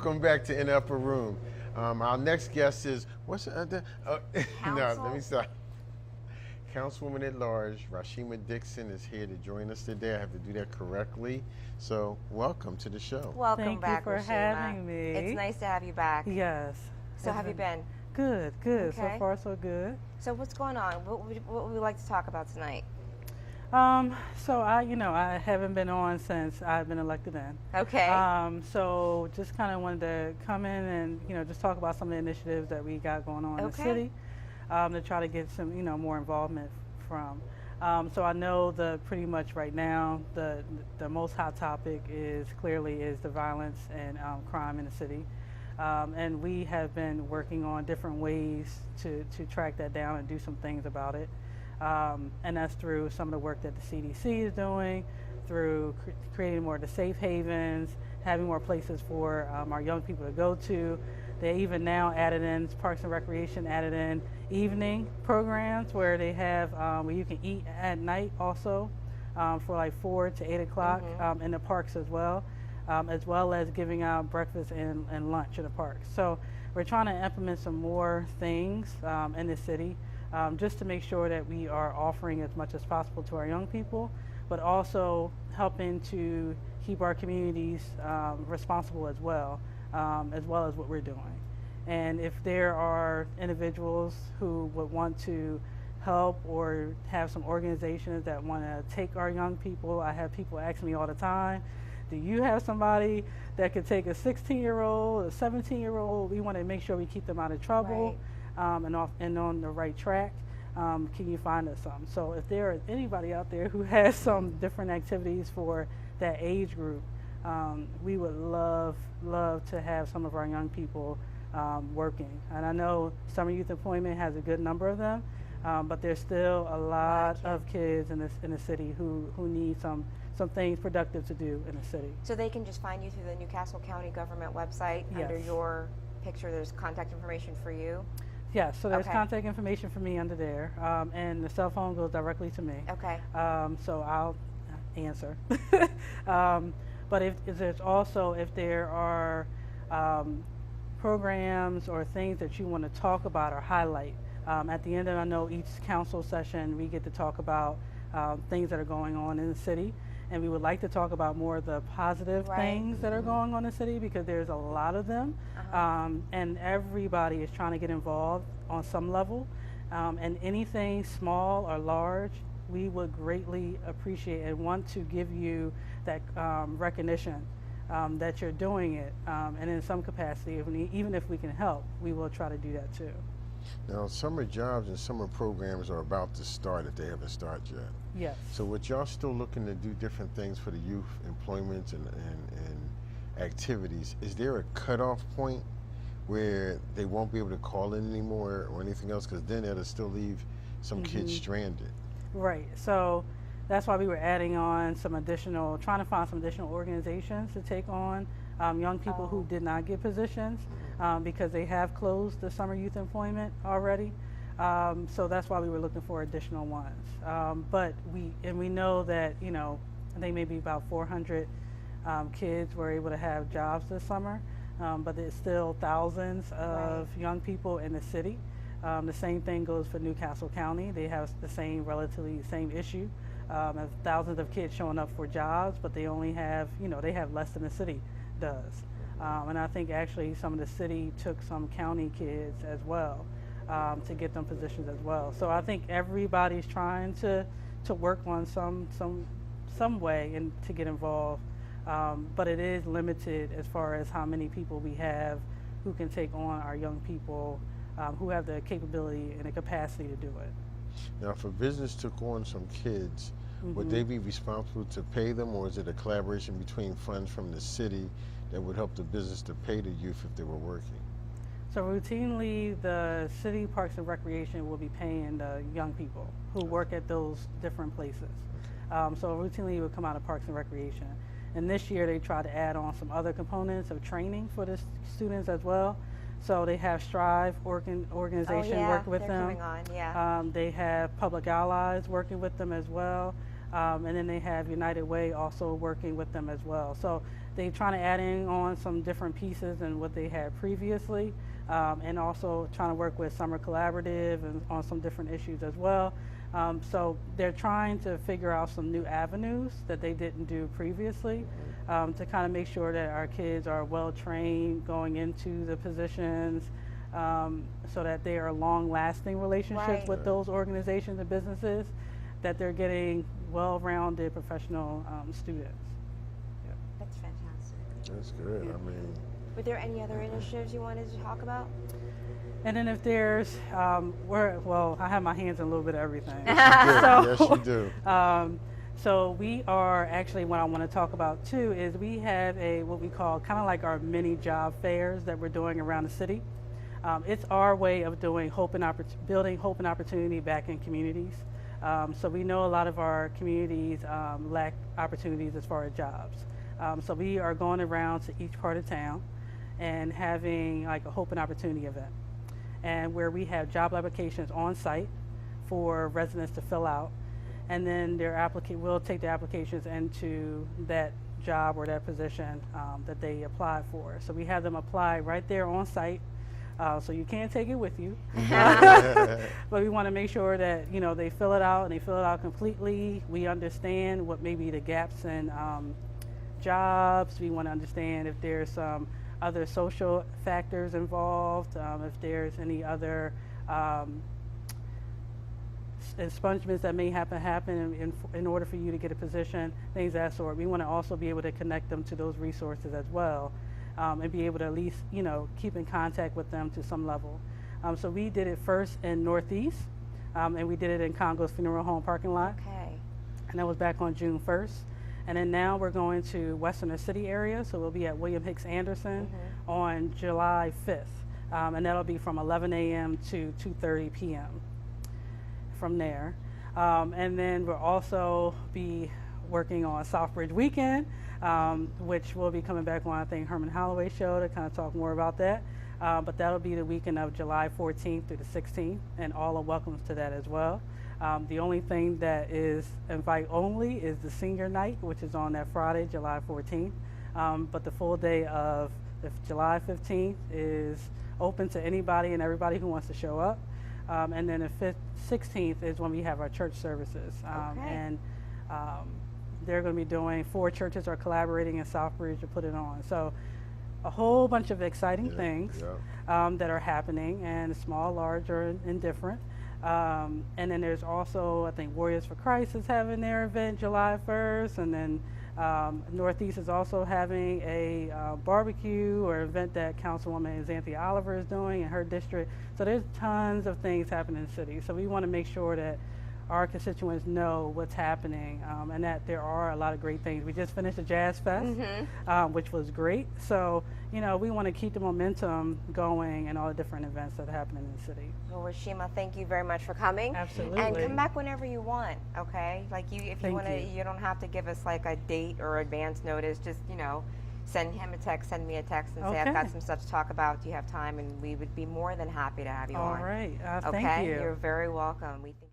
Welcome back to In the Upper Room. Our next guest is, no, let me start. Councilwoman at Large, Rysheema Dixon is here to join us today. I have to do that correctly. So welcome to the show. Welcome back, Thank you for Rysheema. having me. It's nice to have you back. Yes. So have you been? Good, good. Okay. So far, so good. So what's going on? What would we like to talk about tonight? So I haven't been on since I've been elected in. Okay. So just kind of wanted to come in and, just talk about some of the initiatives that we got going on in the city, to try to get some, more involvement from. So I know pretty much right now, the most hot topic is the violence and crime in the city. And we have been working on different ways to track that down and do some things about it. And that's through some of the work that the CDC is doing, through creating more of the safe havens, having more places for our young people to go to. They even now added in, Parks and Recreation added in evening programs where they have, where you can eat at night also for like 4 to 8 o'clock in the parks as well as giving out breakfast and lunch in the parks. So we're trying to implement some more things in the city. Just to make sure that we are offering as much as possible to our young people, but also helping to keep our communities responsible as well as what we're doing. And if there are individuals who would want to help or have some organizations that want to take our young people, I have people ask me all the time, do you have somebody that could take a 16-year-old, a 17-year-old? We want to make sure we keep them out of trouble. Right. And on the right track. Can you find us some? So if there is anybody out there who has some different activities for that age group, we would love to have some of our young people working. And I know Summer Youth Employment has a good number of them, but there's still a lot of kids in the city who need some things productive to do in the city. So they can just find you through the Newcastle County government website. Yes. Under your picture, there's contact information for you. Yeah, so there's contact information for me under there, and the cell phone goes directly to me. Okay. So I'll answer. But if there are programs or things that you want to talk about or highlight, at the end of, I know each council session we get to talk about things that are going on in the city. And we would like to talk about more of the positive things that are going on in the city, because there's a lot of them. And everybody is trying to get involved on some level. And anything small or large, we would greatly appreciate and want to give you that recognition that you're doing it. And in some capacity, even if we can help, we will try to do that too. Now, summer jobs and summer programs are about to start if they haven't started yet. Yes. So what y'all still looking to do different things for the youth, employment and activities. Is there a cutoff point where they won't be able to call in anymore or anything else? Because then it'll still leave some kids stranded. Right. So that's why we were adding on trying to find some additional organizations to take on young people who did not get positions because they have closed the summer youth employment already. So that's why we were looking for additional ones. But we know that, I think maybe about 400 kids were able to have jobs this summer, but there's still thousands of young people in the city. The same thing goes for Newcastle County. They have relatively the same issue. Of thousands of kids showing up for jobs, but they only have, they have less than the city does. And I think actually some of the city took some county kids as well to get them positions as well. So I think everybody's trying to work on some way and to get involved, but it is limited as far as how many people we have who can take on our young people who have the capability and the capacity to do it. Now, if a business took on some kids, would they be responsible to pay them, or is it a collaboration between funds from the city that would help the business to pay the youth if they were working? So routinely, the City Parks and Recreation will be paying the young people who work at those different places. So routinely it would come out of Parks and Recreation. And this year they tried to add on some other components of training for the students as well. So they have Strive organization working with them. Coming on, they have Public Allies working with them as well. And then they have United Way also working with them as well. So they're trying to add in on some different pieces than what they had previously, and also trying to work with Summer Collaborative and on some different issues as well. So they're trying to figure out some new avenues that they didn't do previously, to kind of make sure that our kids are well trained going into the positions, so that they are long-lasting relationships with those organizations and businesses, that they're getting well-rounded professional students. That's fantastic. That's good. I mean, were there any other initiatives you wanted to talk about? And then if there's, well, I have my hands in a little bit of everything. Yes, you do. So we are actually, what I want to talk about too is we have what we call kind of like our mini job fairs that we're doing around the city. It's our way of doing building hope and opportunity back in communities. So we know a lot of our communities lack opportunities as far as jobs. So we are going around to each part of town and having like a hope and opportunity event, and where we have job applications on site for residents to fill out, and then we'll take the applications into that job or that position that they applied for. So we have them apply right there on site, so you can't take it with you. But we want to make sure that they fill it out and they fill it out completely. We understand what may be the gaps in jobs. We want to understand if there's some other social factors involved, if there's any other expungements that may happen in order for you to get a position, things of that sort. We want to also be able to connect them to those resources as well, and be able to at least keep in contact with them to some level. So we did it first in Northeast, and we did it in Congo's Funeral Home parking lot. Okay. And that was back on June 1st. And then now we're going to Western City area, so we'll be at William Hicks Anderson on July 5th. And that'll be from 11 a.m. to 2:30 p.m. from there. And then we'll also be working on Southbridge Weekend, which will be coming back on, I think, Herman Holloway's show to kind of talk more about that. But that'll be the weekend of July 14th through the 16th, and all are welcome to that as well. The only thing that is invite only is the senior night, which is on that Friday, July 14th. But the full day of July 15th is open to anybody and everybody who wants to show up. And then the 16th is when we have our church services. And they're going to be doing 4 churches are collaborating in Southbridge to put it on. So a whole bunch of exciting things that are happening, and small, large, or indifferent. And then there's also, I think, Warriors for Christ is having their event July 1st, and then Northeast is also having a barbecue or event that Councilwoman Xanthia Oliver is doing in her district. So there's tons of things happening in the city. So we want to make sure that our constituents know what's happening, and that there are a lot of great things. We just finished a Jazz Fest, which was great. So, we want to keep the momentum going and all the different events that are happening in the city. Well, Rysheema, thank you very much for coming. Absolutely. And come back whenever you want, okay? Like if you want to, you don't have to give us like a date or advance notice. Just, send him a text, send me a text, and say, I've got some stuff to talk about. Do you have time? And we would be more than happy to have you on. All right. Okay? Thank you. You're very welcome. We think